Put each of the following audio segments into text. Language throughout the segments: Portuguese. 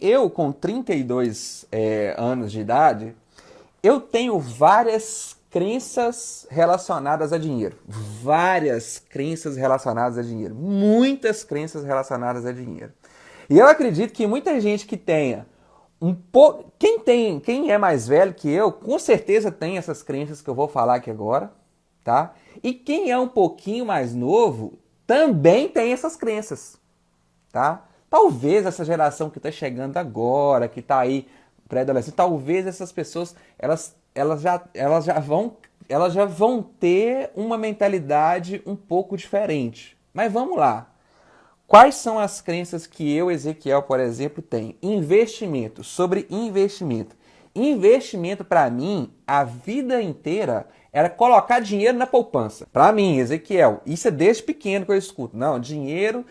eu com 32 anos de idade, eu tenho várias crenças relacionadas a dinheiro. Várias crenças relacionadas a dinheiro. Muitas crenças relacionadas a dinheiro. E eu acredito que muita gente que tenha um pouco. Quem é mais velho que eu, com certeza tem essas crenças que eu vou falar aqui agora, tá? E quem é um pouquinho mais novo também tem essas crenças, tá? Talvez essa geração que está chegando agora, que está aí pré-adolescente, talvez essas pessoas elas já vão ter uma mentalidade um pouco diferente. Mas vamos lá. Quais são as crenças que eu, Ezequiel, por exemplo, tenho? Investimento, sobre investimento. Investimento, para mim, a vida inteira era colocar dinheiro na poupança. Para mim, Ezequiel, isso é desde pequeno que eu escuto. Não, dinheiro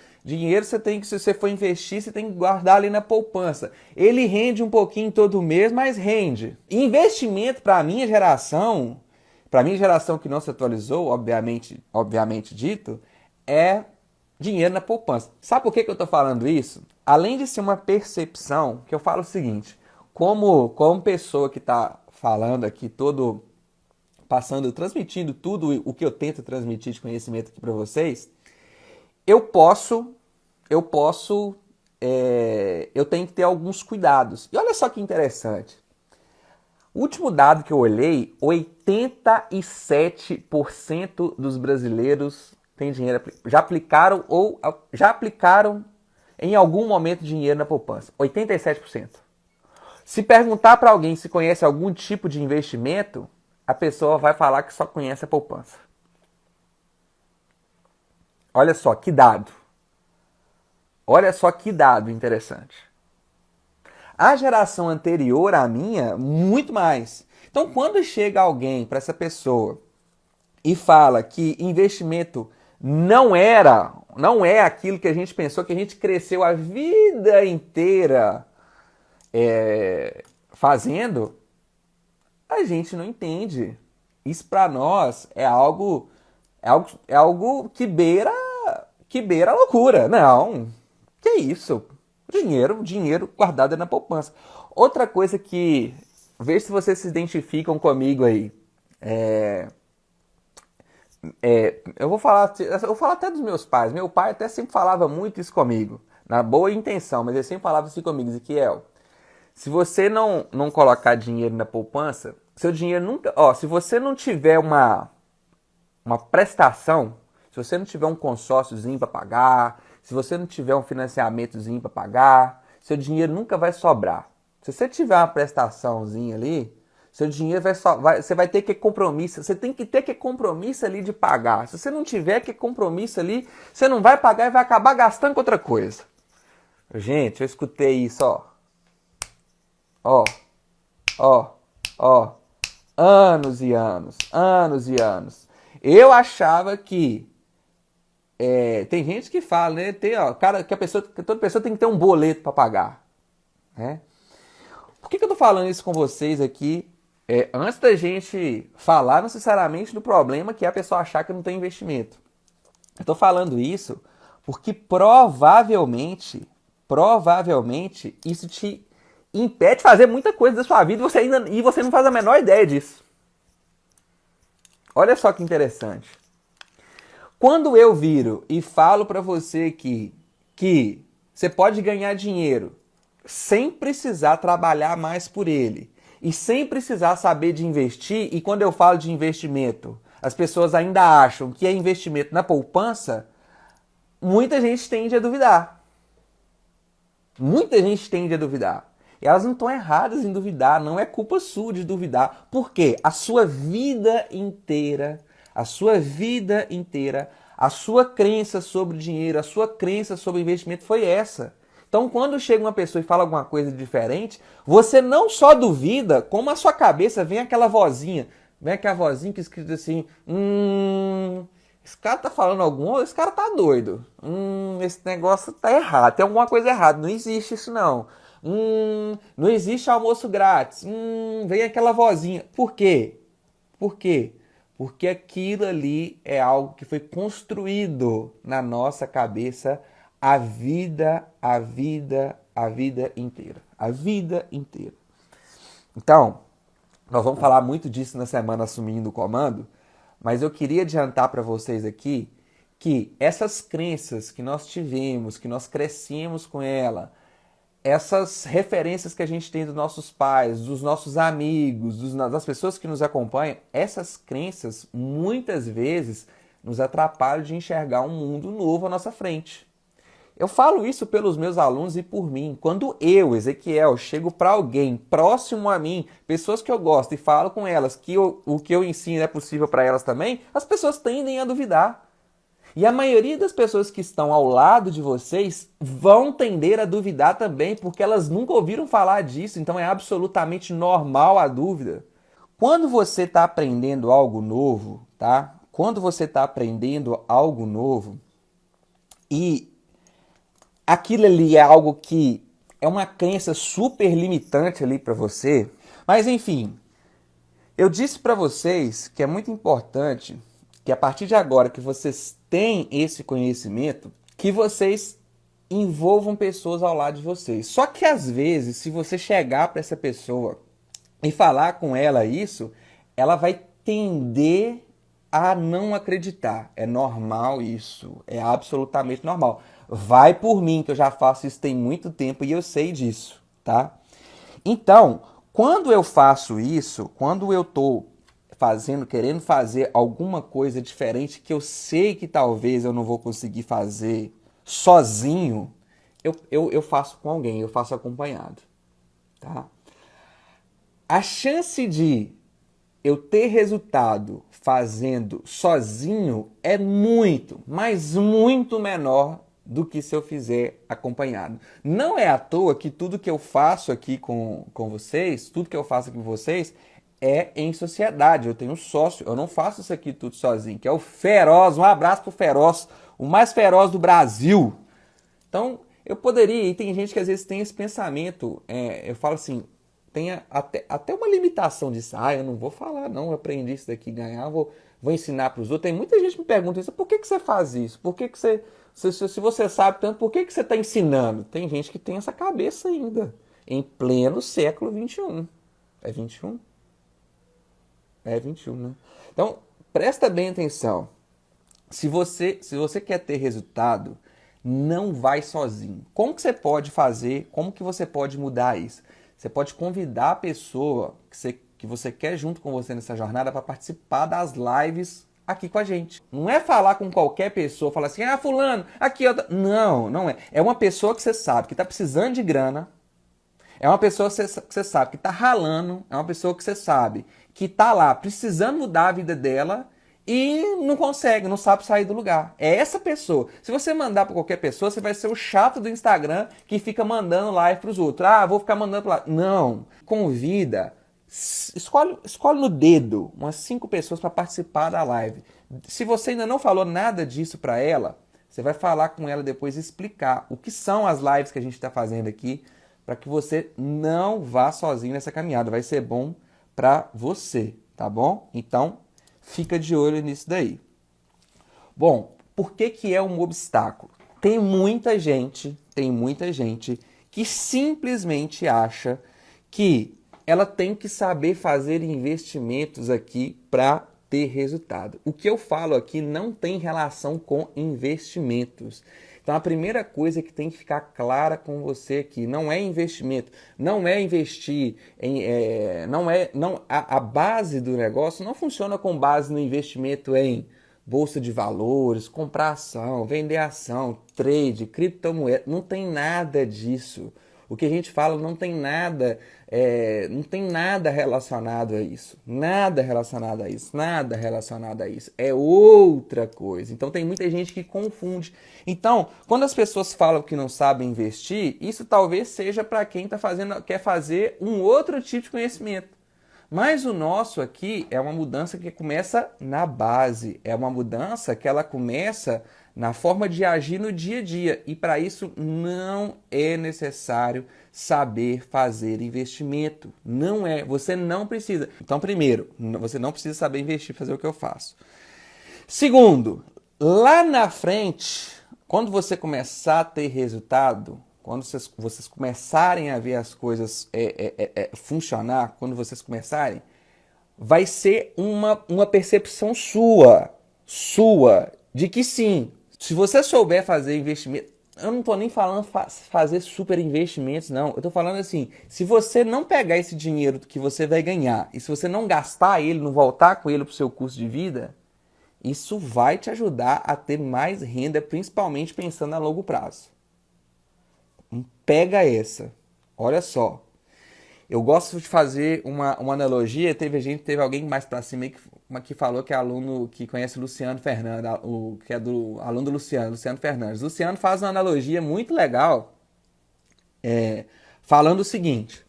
você tem que, se você for investir, você tem que guardar ali na poupança. Ele rende um pouquinho todo mês, mas rende. Investimento, para minha geração que não se atualizou, obviamente dito, é dinheiro na poupança. Sabe por que eu estou falando isso? Além de ser uma percepção, que eu falo o seguinte, como pessoa que está falando aqui, transmitindo tudo o que eu tento transmitir de conhecimento aqui para vocês, eu tenho que ter alguns cuidados. E olha só que interessante. O último dado que eu olhei, 87% dos brasileiros têm dinheiro, já aplicaram em algum momento dinheiro na poupança. 87%. Se perguntar para alguém se conhece algum tipo de investimento, a pessoa vai falar que só conhece a poupança. Olha só que dado. Olha só que dado interessante. A geração anterior à minha, muito mais. Então, quando chega alguém para essa pessoa e fala que investimento não é aquilo que a gente pensou, que a gente cresceu a vida inteira fazendo, a gente não entende. Isso para nós é algo que beira a loucura. Não, que isso? Dinheiro guardado na poupança. Outra coisa que, veja se vocês se identificam comigo aí. Eu vou falar até dos meus pais. Meu pai até sempre falava muito isso comigo, na boa intenção, mas ele sempre falava assim comigo, Ezequiel, se você não colocar dinheiro na poupança, seu dinheiro nunca... Ó, se você não tiver uma prestação, se você não tiver um consórciozinho para pagar, se você não tiver um financiamentozinho para pagar, seu dinheiro nunca vai sobrar. Se você tiver uma prestaçãozinha ali, seu dinheiro você vai ter que compromisso, você tem que ter que compromisso ali de pagar. Se você não tiver que compromisso ali, você não vai pagar e vai acabar gastando com outra coisa. Gente, eu escutei isso, ó. Ó, ó, ó. Anos e anos, anos e anos. Eu achava que tem gente que fala, né? Que toda pessoa tem que ter um boleto para pagar, né? Por que eu tô falando isso com vocês aqui? Antes da gente falar necessariamente do problema que é a pessoa achar que não tem investimento. Eu tô falando isso porque provavelmente isso te impede de fazer muita coisa da sua vida e você não faz a menor ideia disso. Olha só que interessante. Quando eu viro e falo para você que você pode ganhar dinheiro sem precisar trabalhar mais por ele e sem precisar saber de investir, e quando eu falo de investimento, as pessoas ainda acham que é investimento na poupança, muita gente tende a duvidar. Muita gente tende a duvidar. E elas não estão erradas em duvidar, não é culpa sua de duvidar. Por quê? A sua vida inteira, a sua crença sobre dinheiro, a sua crença sobre investimento foi essa. Então, quando chega uma pessoa e fala alguma coisa diferente, você não só duvida, como a sua cabeça vem aquela vozinha que escrito assim, esse cara tá falando esse cara tá doido. Esse negócio tá errado, tem alguma coisa errada, não existe isso não. Não existe almoço grátis. Vem aquela vozinha. Por quê? Por quê? Porque aquilo ali é algo que foi construído na nossa cabeça a vida a vida inteira. A vida inteira. Então, nós vamos falar muito disso na semana Assumindo o Comando, mas eu queria adiantar para vocês aqui que essas crenças que nós tivemos, que nós crescemos com ela, essas referências que a gente tem dos nossos pais, dos nossos amigos, das pessoas que nos acompanham, essas crenças muitas vezes nos atrapalham de enxergar um mundo novo à nossa frente. Eu falo isso pelos meus alunos e por mim. Quando eu, Ezequiel, chego para alguém próximo a mim, pessoas que eu gosto, e falo com elas que o que eu ensino é possível para elas também, as pessoas tendem a duvidar. E a maioria das pessoas que estão ao lado de vocês vão tender a duvidar também, porque elas nunca ouviram falar disso, então é absolutamente normal a dúvida. Quando você está aprendendo algo novo, tá? Quando você está aprendendo algo novo e aquilo ali é algo que é uma crença super limitante ali para você, mas enfim, eu disse para vocês que é muito importante que a partir de agora que vocês têm esse conhecimento, que vocês envolvam pessoas ao lado de vocês. Só que às vezes, se você chegar para essa pessoa e falar com ela isso, ela vai tender a não acreditar. É normal isso, é absolutamente normal. Vai por mim, que eu já faço isso tem muito tempo e eu sei disso, tá? Então, quando eu faço isso, quando eu tô querendo fazer alguma coisa diferente que eu sei que talvez eu não vou conseguir fazer sozinho, eu faço com alguém, eu faço acompanhado, tá? A chance de eu ter resultado fazendo sozinho é muito, mas muito menor do que se eu fizer acompanhado. Não é à toa que tudo que eu faço aqui com vocês, tudo que eu faço aqui com vocês, é em sociedade. Eu tenho um sócio, eu não faço isso aqui tudo sozinho, que é o Feroz. Um abraço pro Feroz, o mais feroz do Brasil. Então, eu poderia, e tem gente que às vezes tem esse pensamento, eu falo assim, tem até uma limitação disso. Eu não vou falar não, eu aprendi isso daqui, ganhar, vou ensinar para os outros. Tem muita gente que me pergunta isso, por que você faz isso? Por que você, se você sabe tanto, por que você está ensinando? Tem gente que tem essa cabeça ainda, em pleno século XXI. É 21? É 21, né? Então, presta bem atenção. Se você quer ter resultado, não vai sozinho. Como que você pode fazer? Como que você pode mudar isso? Você pode convidar a pessoa que você quer junto com você nessa jornada para participar das lives aqui com a gente. Não é falar com qualquer pessoa, falar assim, fulano, aqui, ó. Não, não é. É uma pessoa que você sabe que está precisando de grana, é uma pessoa que você sabe que está ralando, é uma pessoa que você sabe que está lá precisando mudar a vida dela e não consegue, não sabe sair do lugar. É essa pessoa. Se você mandar para qualquer pessoa, você vai ser o chato do Instagram que fica mandando live para os outros. Vou ficar mandando para lá. Não. Convida. Escolhe no dedo umas 5 pessoas para participar da live. Se você ainda não falou nada disso para ela, você vai falar com ela depois e explicar o que são as lives que a gente está fazendo aqui, para que você não vá sozinho nessa caminhada. Vai ser bom para você, tá bom? Então, fica de olho nisso daí. Bom, por que é um obstáculo? Tem muita gente que simplesmente acha que ela tem que saber fazer investimentos aqui para ter resultado. O que eu falo aqui não tem relação com investimentos. Então a primeira coisa que tem que ficar clara com você aqui, não é investimento, não é investir em, a base do negócio não funciona com base no investimento em bolsa de valores, comprar ação, vender ação, trade, criptomoeda, não tem nada disso. O que a gente fala não tem nada relacionado a isso. Nada relacionado a isso. Nada relacionado a isso. É outra coisa. Então tem muita gente que confunde. Então, quando as pessoas falam que não sabem investir, isso talvez seja para quem quer fazer um outro tipo de conhecimento. Mas o nosso aqui é uma mudança que começa na base. É uma mudança que ela começa na forma de agir no dia a dia. E para isso não é necessário saber fazer investimento. Não é. Você não precisa. Então, primeiro, você não precisa saber investir, fazer o que eu faço. Segundo, lá na frente, quando você começar a ter resultado, quando vocês começarem a ver as coisas funcionar, quando vocês começarem, vai ser uma percepção sua, de que sim, se você souber fazer investimento, eu não tô nem falando fazer super investimentos, não. Eu tô falando assim, se você não pegar esse dinheiro que você vai ganhar e se você não gastar ele, não voltar com ele pro seu custo de vida, isso vai te ajudar a ter mais renda, principalmente pensando a longo prazo. Pega essa. Olha só. Eu gosto de fazer uma analogia. Teve alguém mais pra cima aí que falou que é aluno que conhece o Luciano Fernandes, que é do aluno do Luciano Fernandes. Luciano faz uma analogia muito legal, falando o seguinte: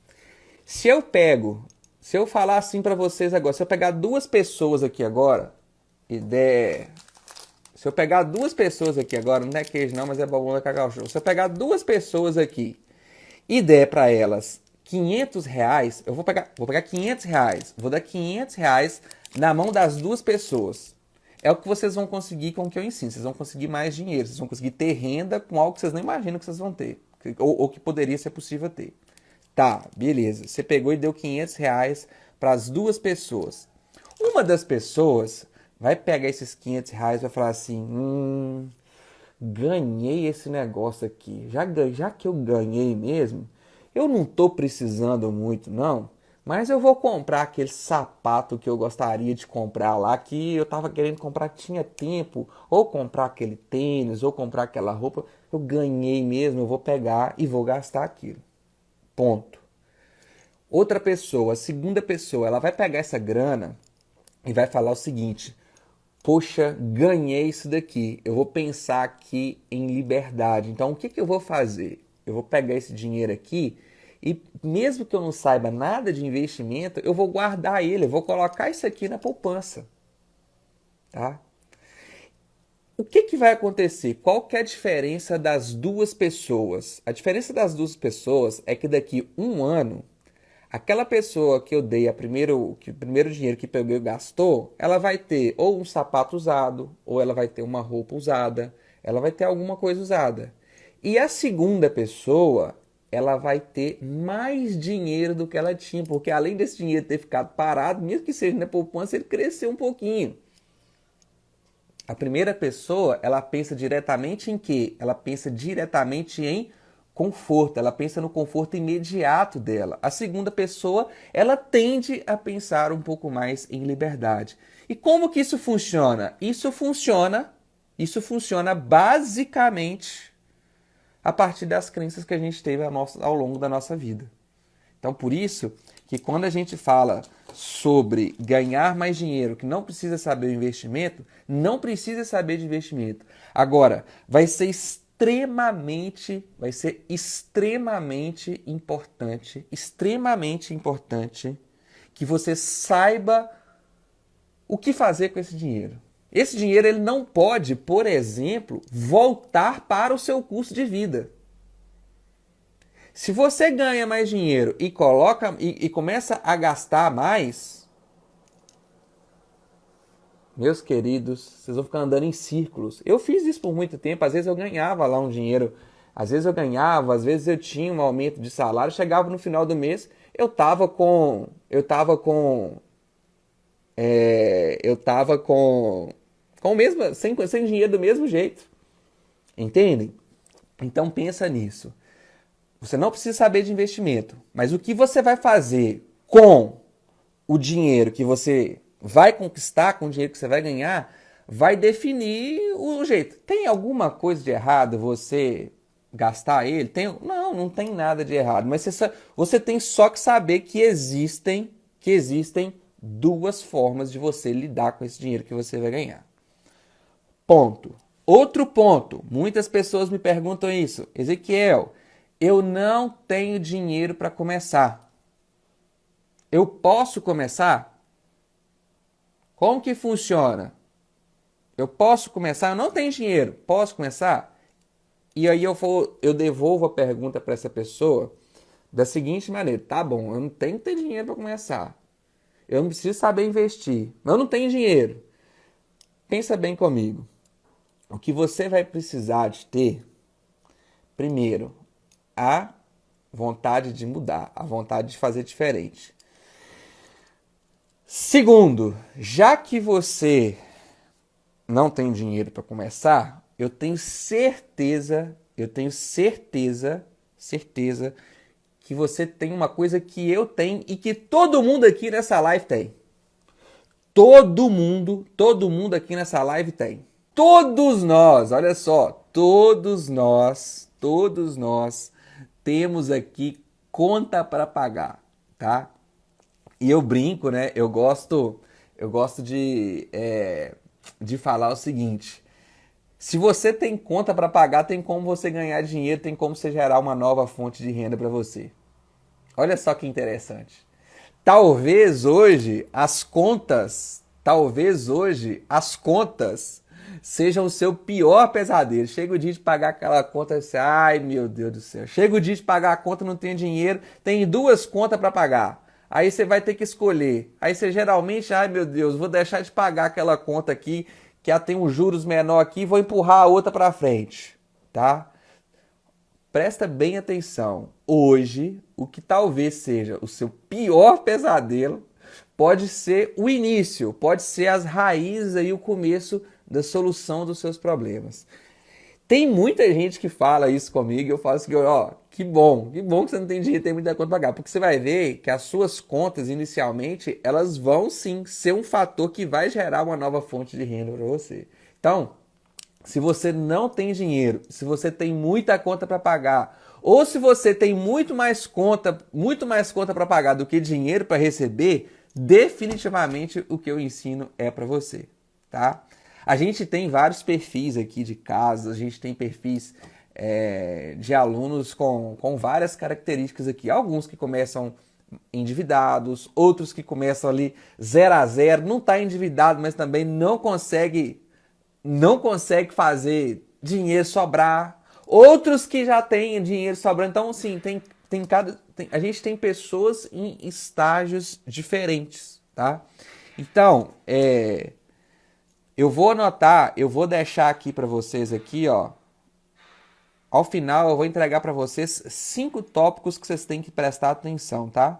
se eu falar assim pra vocês agora, se eu pegar duas pessoas aqui agora e der se eu pegar duas pessoas aqui agora, não é queijo não, mas é bombom da Cacau Show. Se eu pegar duas pessoas aqui e der para elas R$ 500, eu vou pegar R$ 500, vou dar R$ 500 na mão das duas pessoas. É o que vocês vão conseguir com o que eu ensino. Vocês vão conseguir mais dinheiro, vocês vão conseguir ter renda com algo que vocês não imaginam que vocês vão ter, ou que poderia ser possível ter. Tá, beleza. Você pegou e deu R$ 500 para as duas pessoas. Uma das pessoas vai pegar esses R$ 500 e vai falar assim, ganhei esse negócio aqui. Já que eu ganhei mesmo, eu não tô precisando muito não, mas eu vou comprar aquele sapato que eu gostaria de comprar lá, que eu tava querendo comprar, tinha tempo, ou comprar aquele tênis, ou comprar aquela roupa. Eu ganhei mesmo, eu vou pegar e vou gastar aquilo. Ponto. Outra pessoa, a segunda pessoa, ela vai pegar essa grana e vai falar o seguinte: poxa, ganhei isso daqui. Eu vou pensar aqui em liberdade. Então, o que eu vou fazer? Eu vou pegar esse dinheiro aqui e, mesmo que eu não saiba nada de investimento, eu vou guardar ele. Eu vou colocar isso aqui na poupança. Tá? O que vai acontecer? Qual que é a diferença das duas pessoas? A diferença das duas pessoas é que daqui um ano, aquela pessoa que eu dei o primeiro dinheiro que pegou e gastou, ela vai ter ou um sapato usado, ou ela vai ter uma roupa usada, ela vai ter alguma coisa usada. E a segunda pessoa, ela vai ter mais dinheiro do que ela tinha, porque além desse dinheiro ter ficado parado, mesmo que seja na poupança, ele cresceu um pouquinho. A primeira pessoa, ela pensa diretamente em quê? Ela pensa diretamente em conforto, ela pensa no conforto imediato dela. A segunda pessoa, ela tende a pensar um pouco mais em liberdade. E como que isso funciona? Isso funciona basicamente a partir das crenças que a gente teve ao longo da nossa vida. Então, por isso que quando a gente fala sobre ganhar mais dinheiro, que não precisa saber o investimento, não precisa saber de investimento. Agora, vai ser extremamente importante que você saiba o que fazer com esse dinheiro. Esse dinheiro ele não pode, por exemplo, voltar para o seu custo de vida. Se você ganha mais dinheiro e começa a gastar mais, meus queridos, vocês vão ficar andando em círculos. Eu fiz isso por muito tempo, às vezes eu ganhava lá um dinheiro, às vezes eu tinha um aumento de salário, chegava no final do mês, eu tava com o mesmo, sem dinheiro do mesmo jeito. Entendem? Então pensa nisso. Você não precisa saber de investimento, mas o que você vai fazer com o dinheiro que você vai conquistar, com o dinheiro que você vai ganhar, vai definir o jeito. Tem alguma coisa de errado você gastar ele? Não tem nada de errado, mas você tem só que saber que existem duas formas de você lidar com esse dinheiro que você vai ganhar. Ponto. Outro ponto, muitas pessoas me perguntam isso. Ezequiel, eu não tenho dinheiro para começar. Eu posso começar? Como que funciona? Eu posso começar? Eu não tenho dinheiro. Posso começar? E aí eu devolvo a pergunta para essa pessoa da seguinte maneira: tá bom, eu não tenho que ter dinheiro para começar. Eu não preciso saber investir. Eu não tenho dinheiro. Pensa bem comigo. O que você vai precisar de ter, primeiro, a vontade de mudar, a vontade de fazer diferente. Segundo, já que você não tem dinheiro para começar, eu tenho certeza que você tem uma coisa que eu tenho e que todo mundo aqui nessa live tem. Todo mundo aqui nessa live tem. Todos nós, olha só, todos nós temos aqui conta para pagar, tá? E eu brinco, né? Eu gosto de falar o seguinte: se você tem conta para pagar, tem como você ganhar dinheiro, tem como você gerar uma nova fonte de renda para você. Olha só que interessante. Talvez hoje as contas sejam o seu pior pesadelo. Chega o dia de pagar aquela conta e você, ai meu Deus do céu. Chega o dia de pagar a conta, não tem dinheiro, tem 2 contas para pagar. Aí você vai ter que escolher. Aí você geralmente, ai meu Deus, vou deixar de pagar aquela conta aqui, que já tem uns juros menor aqui, e vou empurrar a outra para frente, tá? Presta bem atenção. Hoje, o que talvez seja o seu pior pesadelo pode ser o início, pode ser as raízes aí, o começo da solução dos seus problemas. Tem muita gente que fala isso comigo e eu falo assim, ó, que bom que você não tem dinheiro, tem muita conta para pagar, porque você vai ver que as suas contas inicialmente, elas vão sim ser um fator que vai gerar uma nova fonte de renda para você. Então, se você não tem dinheiro, se você tem muita conta para pagar, ou se você tem muito mais conta para pagar do que dinheiro para receber, definitivamente o que eu ensino é para você, tá? A gente tem vários perfis aqui de casas, a gente tem perfis de alunos com várias características aqui. Alguns que começam endividados, outros que começam ali 0 a 0, não está endividado, mas também não consegue fazer dinheiro sobrar. Outros que já têm dinheiro sobrando. Então, assim, a gente tem pessoas em estágios diferentes, tá? Então, eu vou deixar aqui para vocês aqui, ó. Ao final, eu vou entregar para vocês 5 tópicos que vocês têm que prestar atenção, tá?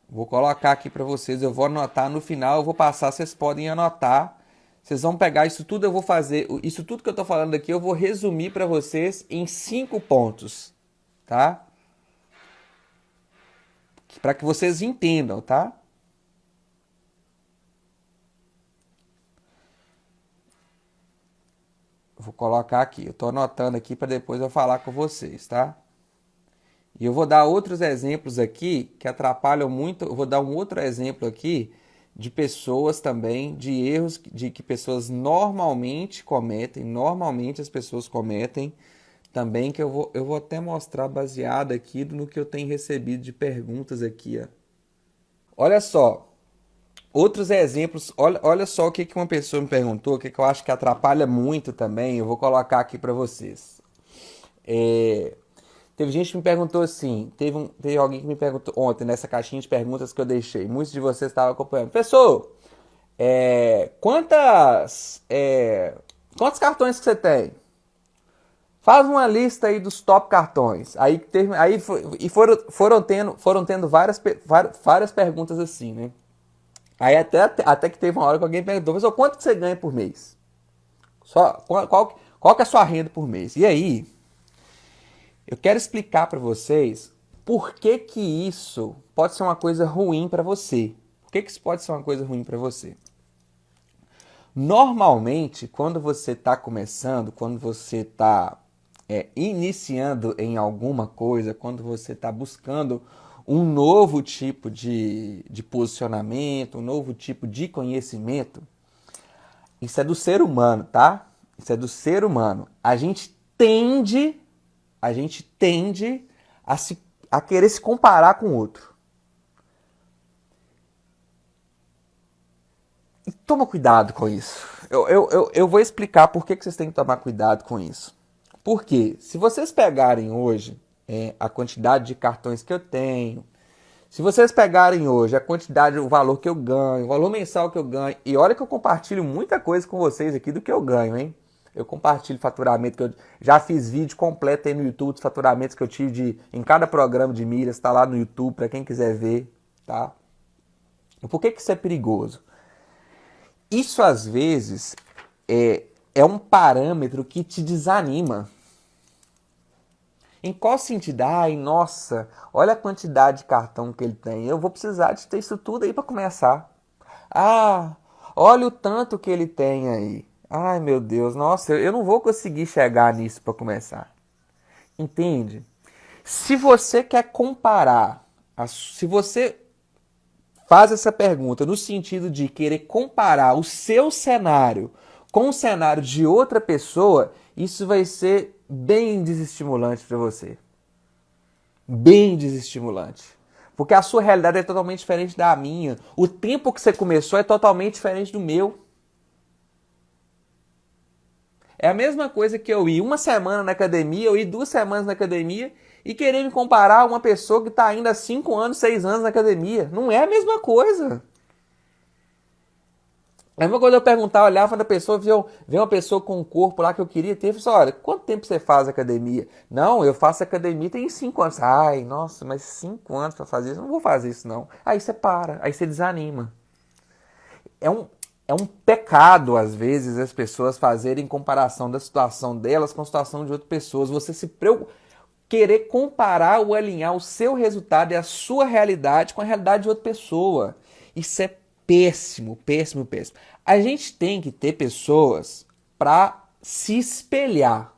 Vou colocar aqui para vocês, eu vou anotar no final, eu vou passar, vocês podem anotar. Vocês vão pegar isso tudo, eu vou fazer, isso tudo que eu tô falando aqui, eu vou resumir para vocês em 5 pontos, tá? Para que vocês entendam, tá? Vou colocar aqui, eu tô anotando aqui para depois eu falar com vocês, tá? E eu vou dar outros exemplos aqui que atrapalham muito. Eu vou dar um outro exemplo aqui de pessoas também, de erros que pessoas normalmente as pessoas cometem também, que eu vou até mostrar baseado aqui no que eu tenho recebido de perguntas aqui, ó. Olha só, outros exemplos, olha só o que uma pessoa me perguntou, o que eu acho que atrapalha muito também, eu vou colocar aqui para vocês. Teve gente que me perguntou assim, teve alguém que me perguntou ontem nessa caixinha de perguntas que eu deixei. Muitos de vocês estavam acompanhando. Professor, quantos cartões que você tem? Faz uma lista aí dos top cartões. Foram tendo várias perguntas assim, né? Aí até que teve uma hora que alguém perguntou, professor, quanto que você ganha por mês? Qual que é a sua renda por mês? E aí, eu quero explicar para vocês por que que isso pode ser uma coisa ruim para você. Por que que isso pode ser uma coisa ruim para você? Normalmente, quando você está começando, quando você está iniciando em alguma coisa, quando você está buscando um novo tipo de posicionamento, um novo tipo de conhecimento, isso é do ser humano, tá? Isso é do ser humano. A gente tende a querer se comparar com o outro. E toma cuidado com isso. Eu vou explicar por que vocês têm que tomar cuidado com isso. Porque se vocês pegarem hoje a quantidade de cartões que eu tenho, se vocês pegarem hoje a quantidade, o valor que eu ganho, o valor mensal que eu ganho, e olha que eu compartilho muita coisa com vocês aqui do que eu ganho, hein? Eu compartilho faturamento que eu já fiz vídeo completo aí no YouTube dos faturamentos que eu tive em cada programa de milhas, tá lá no YouTube para quem quiser ver, tá? Por que isso é perigoso? Isso às vezes é um parâmetro que te desanima. Em qual sentido? Ai, nossa, olha a quantidade de cartão que ele tem. Eu vou precisar de ter isso tudo aí para começar. Ah, olha o tanto que ele tem aí. Ai, meu Deus, nossa, eu não vou conseguir chegar nisso para começar. Entende? Se você quer comparar, se você faz essa pergunta no sentido de querer comparar o seu cenário com o cenário de outra pessoa, isso vai ser bem desestimulante para você. Bem desestimulante. Porque a sua realidade é totalmente diferente da minha. O tempo que você começou é totalmente diferente do meu. É a mesma coisa que eu ir uma semana na academia, eu ir 2 semanas na academia e querer me comparar a uma pessoa que está ainda há 5 anos, 6 anos na academia. Não é a mesma coisa. É a mesma coisa eu perguntar, olhar para a pessoa, ver uma pessoa com um corpo lá que eu queria ter, e falar, olha, quanto tempo você faz academia? Não, eu faço academia tem 5 anos. Ai, nossa, mas 5 anos para fazer isso? Não vou fazer isso não. Aí você para, aí você desanima. É um pecado, às vezes, as pessoas fazerem comparação da situação delas com a situação de outras pessoas. Você se preocupa, querer comparar ou alinhar o seu resultado e a sua realidade com a realidade de outra pessoa. Isso é péssimo, péssimo, péssimo. A gente tem que ter pessoas para se espelhar.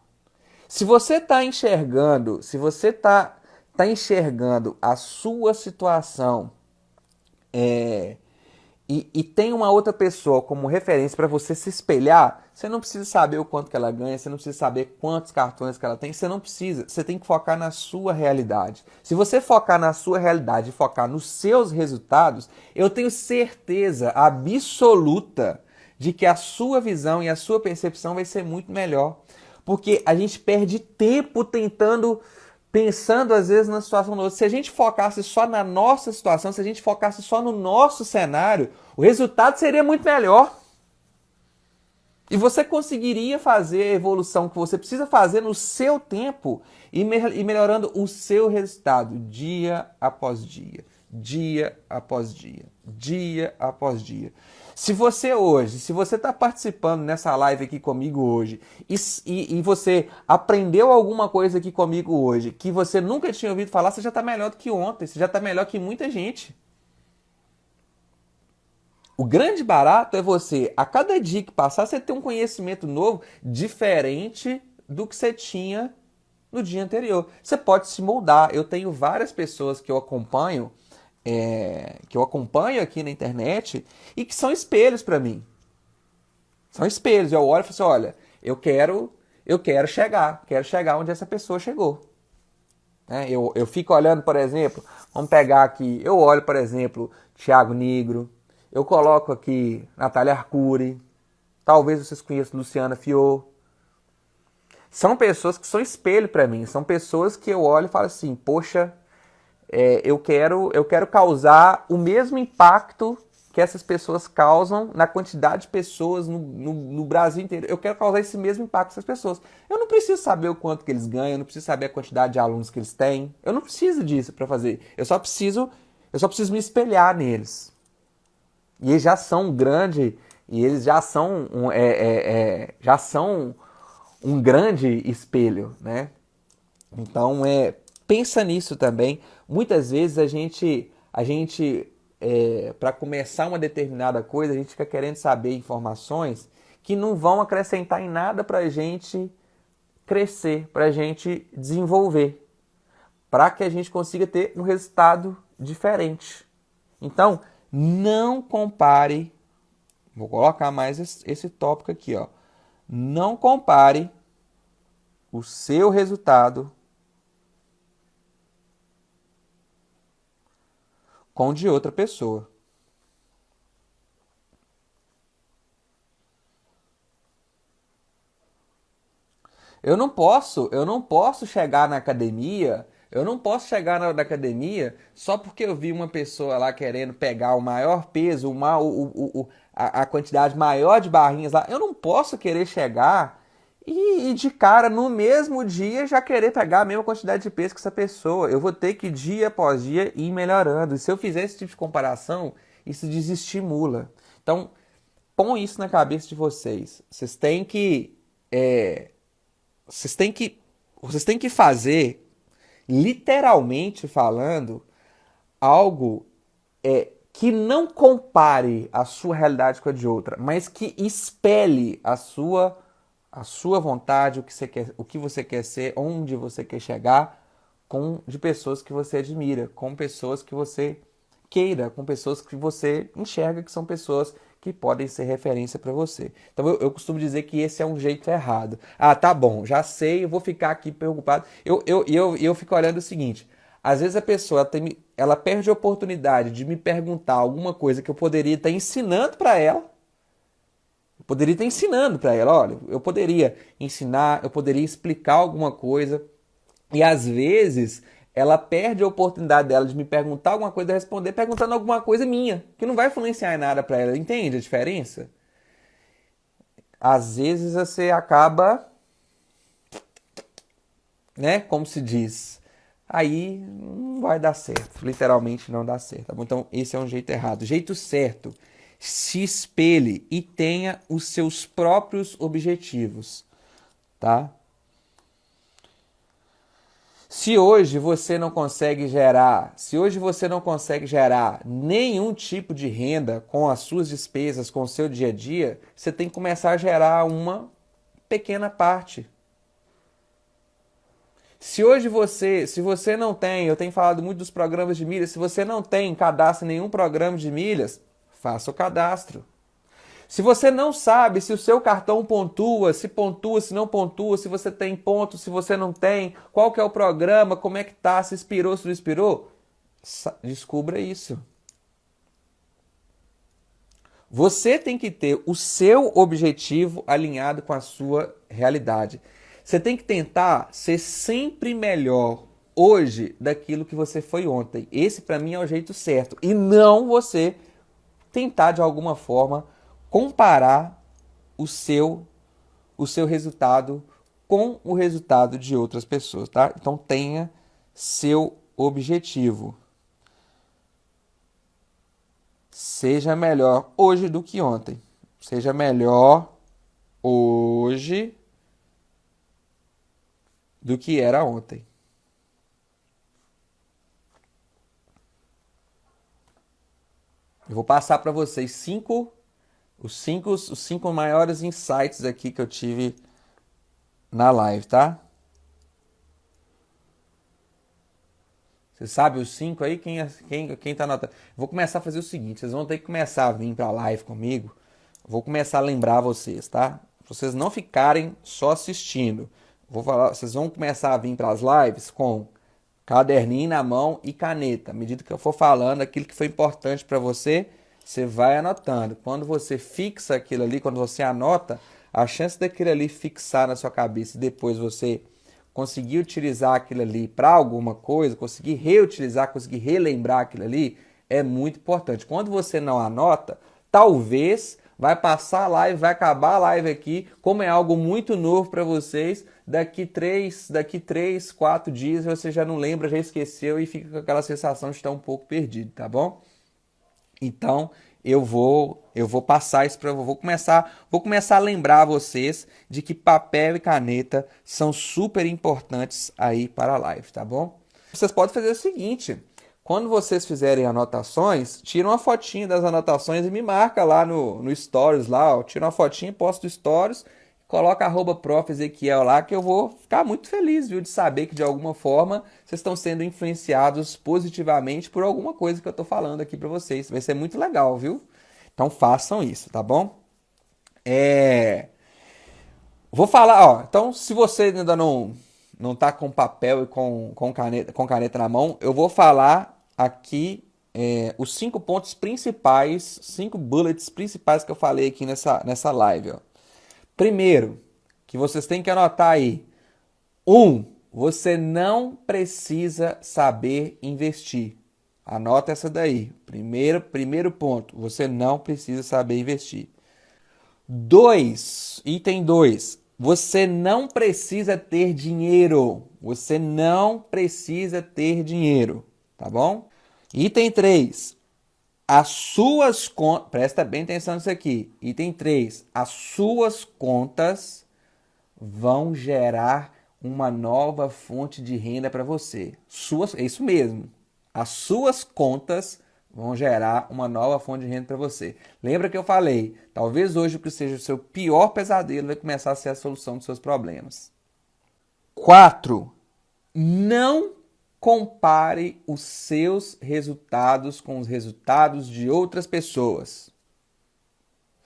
Se você está enxergando, se você tá enxergando a sua situação e tem uma outra pessoa como referência para você se espelhar, você não precisa saber o quanto que ela ganha, você não precisa saber quantos cartões que ela tem, você não precisa, você tem que focar na sua realidade. Se você focar na sua realidade e focar nos seus resultados, eu tenho certeza absoluta de que a sua visão e a sua percepção vai ser muito melhor. Porque a gente perde tempo pensando às vezes na situação do outro. Se a gente focasse só na nossa situação, se a gente focasse só no nosso cenário, o resultado seria muito melhor. E você conseguiria fazer a evolução que você precisa fazer no seu tempo e melhorando o seu resultado dia após dia, dia após dia, dia após dia. Se você está participando nessa live aqui comigo hoje e você aprendeu alguma coisa aqui comigo hoje que você nunca tinha ouvido falar, você já está melhor do que ontem, você já está melhor que muita gente. O grande barato é você, a cada dia que passar, você ter um conhecimento novo, diferente do que você tinha no dia anterior. Você pode se moldar. Eu tenho várias pessoas que eu acompanho aqui na internet e que são espelhos para mim. São espelhos. Eu olho e falo assim, olha, eu quero chegar onde essa pessoa chegou. Eu fico olhando, por exemplo, vamos pegar aqui, eu olho, por exemplo, Thiago Nigro, eu coloco aqui Natália Arcuri, talvez vocês conheçam Luciana Fior. São pessoas que são espelho para mim, são pessoas que eu olho e falo assim, poxa, eu quero causar o mesmo impacto que essas pessoas causam na quantidade de pessoas no Brasil inteiro. Eu quero causar esse mesmo impacto nessas pessoas. Eu não preciso saber o quanto que eles ganham, eu não preciso saber a quantidade de alunos que eles têm. Eu não preciso disso para fazer. Eu só preciso me espelhar neles. E eles já são grande, e eles já são um grande espelho, né? Então, pensa nisso também. Muitas vezes a gente para começar uma determinada coisa, a gente fica querendo saber informações que não vão acrescentar em nada para a gente crescer, para a gente desenvolver, para que a gente consiga ter um resultado diferente. Então, não compare, vou colocar mais esse tópico aqui, ó. Não compare o seu resultado com o de outra pessoa. Eu não posso chegar na academia, na academia só porque eu vi uma pessoa lá querendo pegar o maior peso, a quantidade maior de barrinhas lá. Eu não posso querer chegar e de cara, no mesmo dia, já querer pegar a mesma quantidade de peso que essa pessoa. Eu vou ter que, dia após dia, ir melhorando. E se eu fizer esse tipo de comparação, isso desestimula. Então, põe isso na cabeça de vocês. É, vocês têm que fazer, literalmente falando, algo que não compare a sua realidade com a de outra, mas que espelhe a sua vontade, o que você quer ser, onde você quer chegar, de pessoas que você admira, com pessoas que você queira, com pessoas que você enxerga que são pessoas que podem ser referência para você. Então eu costumo dizer que esse é um jeito errado. Ah, tá bom, já sei, eu vou ficar aqui preocupado. Eu fico olhando o seguinte: às vezes a pessoa ela perde a oportunidade de me perguntar alguma coisa que eu poderia estar ensinando para ela. Eu poderia estar ensinando para ela, olha, eu poderia ensinar, eu poderia explicar alguma coisa. E às vezes ela perde a oportunidade dela de me perguntar alguma coisa, de responder perguntando alguma coisa minha, que não vai influenciar em nada para ela. Entende a diferença? Às vezes você acaba, né, como se diz, aí não vai dar certo, literalmente não dá certo, tá bom? Então esse é um jeito errado. O jeito certo: se espelhe e tenha os seus próprios objetivos, tá? Se hoje você não consegue gerar nenhum tipo de renda com as suas despesas, com o seu dia a dia, você tem que começar a gerar uma pequena parte. Se você não tem, eu tenho falado muito dos programas de milhas, se você não tem cadastro em nenhum programa de milhas, faça o cadastro. Se você não sabe se o seu cartão pontua, se não pontua, se você tem ponto, se você não tem, qual que é o programa, como é que tá, se expirou, se não expirou, descubra isso. Você tem que ter o seu objetivo alinhado com a sua realidade. Você tem que tentar ser sempre melhor hoje daquilo que você foi ontem. Esse para mim é o jeito certo. E não você tentar de alguma forma comparar o seu resultado com o resultado de outras pessoas, tá? Então tenha seu objetivo. Seja melhor hoje do que ontem. Seja melhor hoje do que era ontem. Eu vou passar para vocês os cinco maiores insights aqui que eu tive na live, tá? Você sabe os cinco aí? Quem tá anotando? Vou começar a fazer o seguinte: vocês vão ter que começar a vir pra live comigo. Vou começar a lembrar vocês, tá? Pra vocês não ficarem só assistindo. Vou falar, vocês vão começar a vir para as lives com caderninho na mão e caneta. À medida que eu for falando aquilo que foi importante para você, você vai anotando. Quando você fixa aquilo ali, quando você anota, a chance daquilo ali fixar na sua cabeça e depois você conseguir utilizar aquilo ali para alguma coisa, conseguir reutilizar, conseguir relembrar aquilo ali, é muito importante. Quando você não anota, talvez vai passar a live, vai acabar a live aqui, como é algo muito novo para vocês, daqui 4 dias você já não lembra, já esqueceu e fica com aquela sensação de estar um pouco perdido, tá bom? Então, eu vou passar isso para vou começar a lembrar vocês de que papel e caneta são super importantes aí para a live, tá bom? Vocês podem fazer o seguinte: quando vocês fizerem anotações, tira uma fotinha das anotações e me marca lá no Stories lá, ó. Tira uma fotinha, posta no Stories, coloca @prof. Ezequiel lá, que eu vou ficar muito feliz, viu, de saber que de alguma forma vocês estão sendo influenciados positivamente por alguma coisa que eu estou falando aqui para vocês. Vai ser muito legal, viu? Então façam isso, tá bom? Vou falar, ó. Então, se você ainda não tá com papel e com caneta na mão, eu vou falar aqui os 5 pontos principais, 5 bullets principais que eu falei aqui nessa live, ó. Primeiro, que vocês têm que anotar aí. 1. Você não precisa saber investir. Anota essa daí. Primeiro ponto. Você não precisa saber investir. Item 2. Você não precisa ter dinheiro. Você não precisa ter dinheiro, tá bom? Item 3. As suas contas... Presta bem atenção nisso aqui. Item 3. As suas contas vão gerar uma nova fonte de renda para você. É isso mesmo. As suas contas vão gerar uma nova fonte de renda para você. Lembra que eu falei, talvez hoje o que seja o seu pior pesadelo vai começar a ser a solução dos seus problemas. 4. Não compare os seus resultados com os resultados de outras pessoas.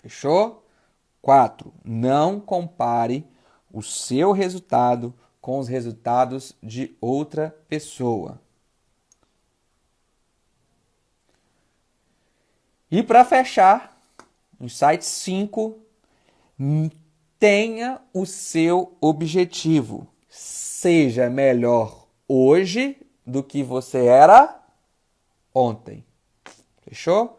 Fechou? 4. Não compare o seu resultado com os resultados de outra pessoa. E para fechar, insight 5, tenha o seu objetivo. Seja melhor hoje do que você era ontem. Fechou?